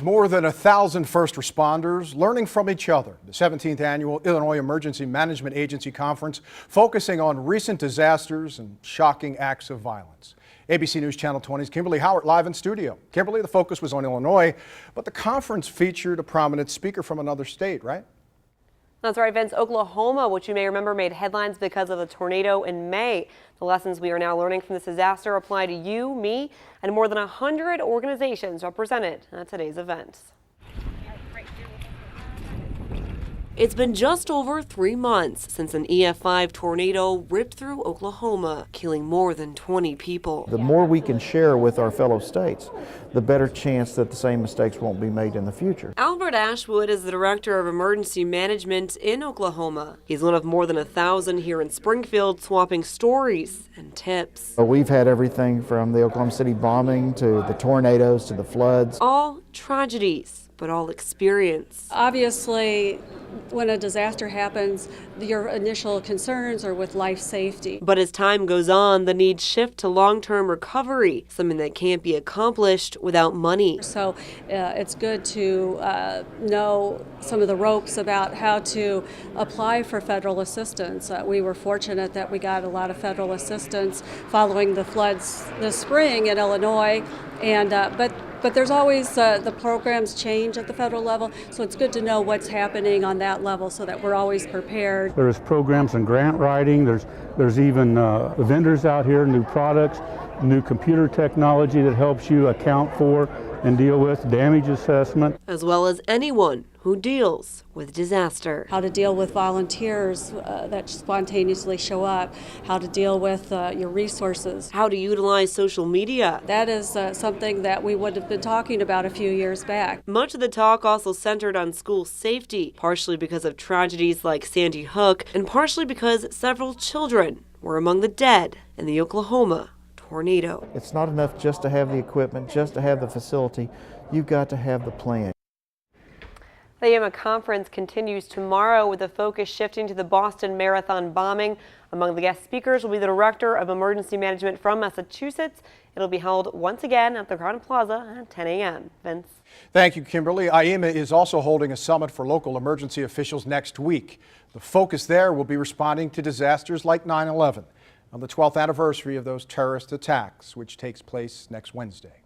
More than 1,000 first responders learning from each other. The 17th annual Illinois Emergency Management Agency Conference focusing on recent disasters and shocking acts of violence. ABC News Channel 20's Kimberly Howard live in studio. Kimberly, the focus was on Illinois, but the conference featured a prominent speaker from another state, right? That's right, Vince. Oklahoma, which you may remember made headlines because of the tornado in May. The lessons we are now learning from this disaster apply to you, me, and more than 100 organizations represented at today's event. It's been just over 3 months since an EF5 tornado ripped through Oklahoma, killing more than 20 people. The more we can share with our fellow states, the better chance that the same mistakes won't be made in the future. Albert Ashwood is the Director of Emergency Management in Oklahoma. He's one of more than 1,000 here in Springfield, swapping stories and tips. We've had everything from the Oklahoma City bombing to the tornadoes to the floods. All tragedies, but all experience. Obviously, when a disaster happens, your initial concerns are with life safety. But as time goes on, the needs shift to long-term recovery, something that can't be accomplished without money. So it's good to know some of the ropes about how to apply for federal assistance. We were fortunate that we got a lot of federal assistance following the floods this spring in Illinois, and but there's always the programs change at the federal level, so it's good to know what's happening on that level so that we're always prepared. There's programs in grant writing, there's even vendors out here, new products, new computer technology that helps you account for and deal with damage assessment. As well as anyone who deals with disaster. How to deal with volunteers that spontaneously show up, how to deal with your resources. How to utilize social media. That is something that we would have been talking about a few years back. Much of the talk also centered on school safety, partially because of tragedies like Sandy Hook, and partially because several children were among the dead in the Oklahoma tornado. It's not enough just to have the equipment, just to have the facility. You've got to have the plan. The IEMA conference continues tomorrow with the focus shifting to the Boston Marathon bombing. Among the guest speakers will be the Director of Emergency Management from Massachusetts. It'll be held once again at the Crowne Plaza at 10 a.m. Vince. Thank you, Kimberly. IEMA is also holding a summit for local emergency officials next week. The focus there will be responding to disasters like 9/11 on the 12th anniversary of those terrorist attacks, which takes place next Wednesday.